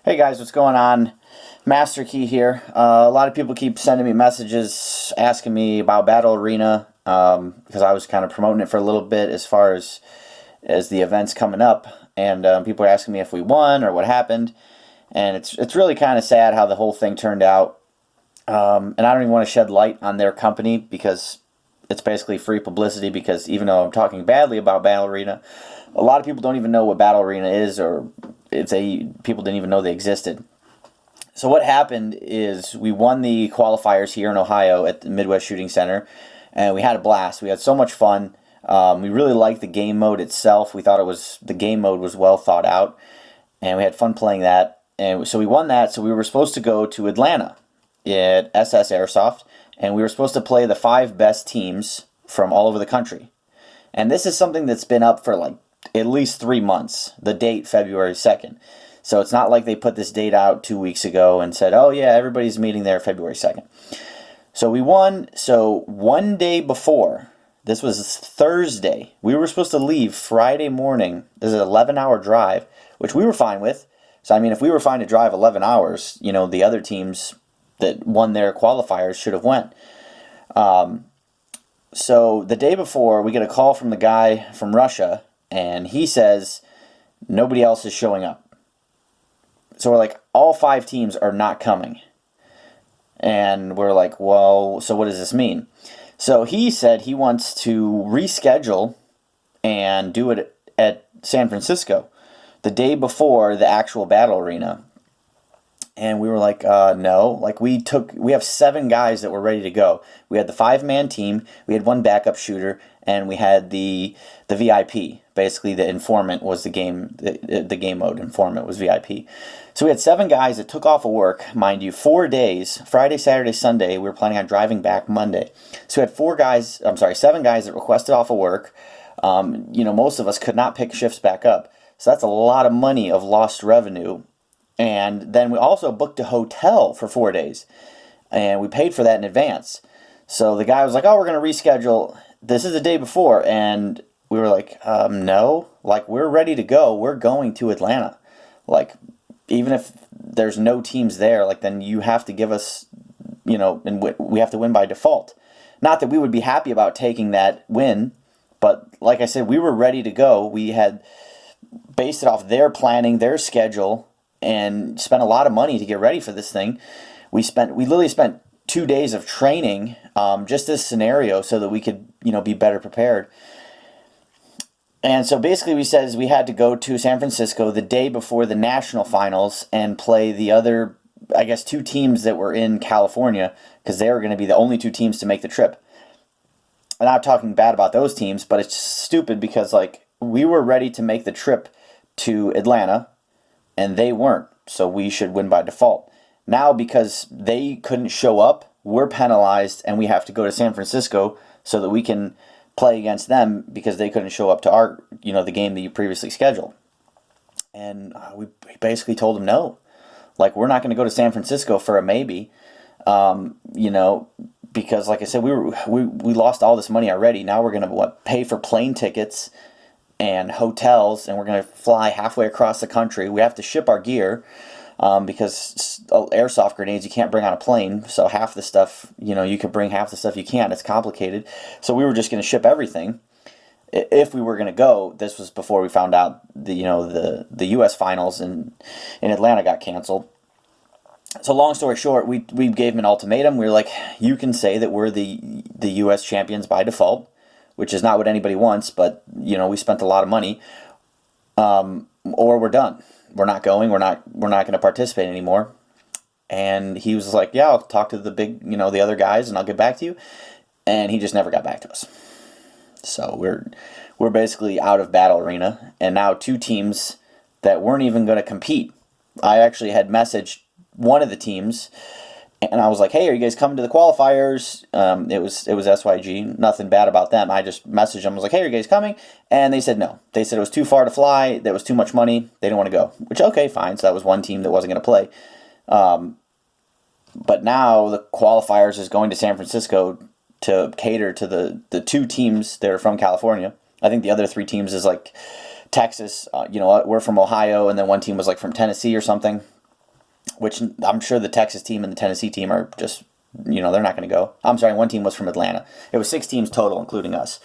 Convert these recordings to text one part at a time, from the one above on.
Hey guys, what's going on? Master Key here. A lot of people keep sending me messages asking me about Battle Arena because I was kind of promoting it for a little bit as far as the events coming up, and people are asking me if we won or what happened, and it's really kind of sad how the whole thing turned out. And I don't even want to shed light on their company because it's basically free publicity. Because even though I'm talking badly about Battle Arena, a lot of people don't even know what Battle Arena is, or if people didn't even know they existed. So what happened is we won the qualifiers here in Ohio at the Midwest Shooting Center, and we had a blast. We had so much fun. We really liked the game mode itself. We thought the game mode was well thought out, and we had fun playing that. And so we won that. So we were supposed to go to Atlanta at SS Airsoft, and we were supposed to play the 5 best teams from all over the country. And this is something that's been up for like at least 3 months. The date, February 2nd. So it's not like they put this date out 2 weeks ago and said, oh yeah, everybody's meeting there February 2nd. So we won. So one day before, this was Thursday, we were supposed to leave Friday morning. This is an 11-hour drive, which we were fine with. So I mean, if we were fine to drive 11 hours, the other teams that won their qualifiers should have went. So the day before, we get a call from the guy from Russia, and he says nobody else is showing up. So we're like, all 5 teams are not coming. And we're like, well, so what does this mean? So he said he wants to reschedule and do it at San Francisco the day before the actual Battle Arena. And we were like, no. Like we have 7 guys that were ready to go. We had the 5-man team, we had 1 backup shooter, and we had the VIP. Basically, the informant was the game mode. Informant was VIP. So we had 7 guys that took off of work, mind you, 4 days, Friday, Saturday, Sunday. We were planning on driving back Monday. So we had 7 guys that requested off of work. Most of us could not pick shifts back up. So that's a lot of money of lost revenue. And then we also booked a hotel for 4 days. And we paid for that in advance. So the guy was like, oh, we're going to reschedule. This is the day before. And we were like, no. Like, we're ready to go. We're going to Atlanta. Like, even if there's no teams there, like, then you have to give us, and we have to win by default. Not that we would be happy about taking that win, but like I said, we were ready to go. We had based it off their planning, their schedule, and spent a lot of money to get ready for this thing. We literally spent 2 days of training, just this scenario, so that we could, be better prepared. And so basically we had to go to San Francisco the day before the national finals and play the other, I guess, 2 teams that were in California, because they were going to be the only 2 teams to make the trip. I'm not talking bad about those teams, but it's stupid because, like, we were ready to make the trip to Atlanta, and they weren't, so we should win by default. Now, because they couldn't show up, we're penalized, and we have to go to San Francisco so that we can play against them because they couldn't show up to our, the game that you previously scheduled. And we basically told them no. Like, we're not going to go to San Francisco for a maybe, because, like I said, we lost all this money already. Now we're going to pay for plane tickets and hotels, and we're going to fly halfway across the country. We have to ship our gear because airsoft grenades you can't bring on a plane. So half the stuff, you can bring, half the stuff you can't. It's complicated. So we were just going to ship everything. If we were going to go, this was before we found out the U.S. finals in Atlanta got canceled. So long story short, we gave them an ultimatum. We were like, you can say that we're the U.S. champions by default, which is not what anybody wants, but we spent a lot of money, or we're done. We're not going. We're not going to participate anymore. And he was like, yeah, I'll talk to the other guys, and I'll get back to you. And he just never got back to us. So we're basically out of Battle Arena, and now 2 teams that weren't even going to compete. I actually had messaged one of the teams, and I was like, hey, are you guys coming to the qualifiers? It was SYG. Nothing bad about them. I just messaged them. I was like, hey, are you guys coming? And they said no. They said it was too far to fly. There was too much money. They didn't want to go. Which, okay, fine. So that was one team that wasn't going to play. But now the qualifiers is going to San Francisco to cater to the 2 teams that are from California. I think the other 3 teams is like Texas. We're from Ohio, and then one team was like from Tennessee or something. which I'm sure the Texas team and the Tennessee team are just, they're not going to go. I'm sorry, one team was from Atlanta. It was 6 teams total, including us.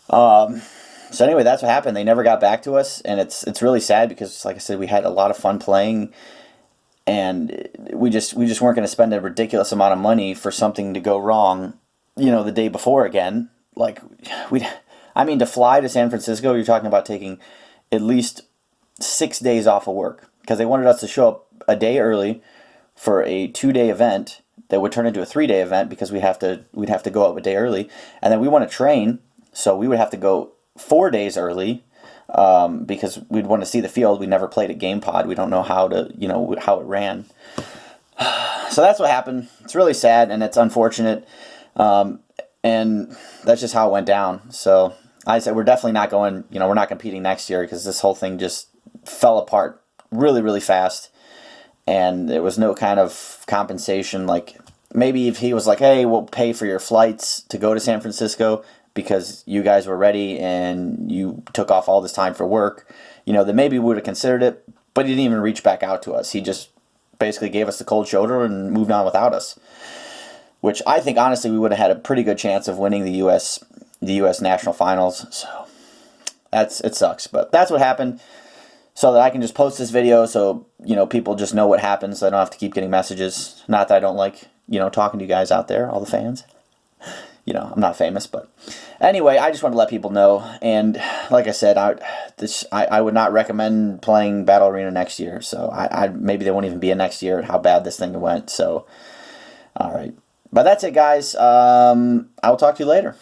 So anyway, that's what happened. They never got back to us, and it's really sad because, like I said, we had a lot of fun playing, and we just weren't going to spend a ridiculous amount of money for something to go wrong, the day before again. Like to fly to San Francisco, you're talking about taking at least 6 days off of work because they wanted us to show up a day early for a 2-day event that would turn into a 3-day event because we'd have to go up a day early, and then we want to train, so we would have to go 4 days early because we'd want to see the field. We never played at Game Pod. We don't know how it ran. So that's what happened. It's really sad and it's unfortunate, and that's just how it went down. So I said we're definitely not going. We're not competing next year because this whole thing just fell apart really, really fast, and there was no kind of compensation. Like maybe if he was like, "Hey, we'll pay for your flights to go to San Francisco," because you guys were ready and you took off all this time for work, then maybe we would have considered it, but he didn't even reach back out to us. He just basically gave us the cold shoulder and moved on without us, which I think, honestly, we would have had a pretty good chance of winning the U.S. National Finals. So it sucks, but that's what happened, so that I can just post this video so, people just know what happened, so I don't have to keep getting messages. Not that I don't like, talking to you guys out there, all the fans. I'm not famous, but anyway, I just want to let people know. And like I said, I would not recommend playing Battle Arena next year. So maybe they won't even be in next year. How bad this thing went. So, all right, but that's it, guys. I will talk to you later.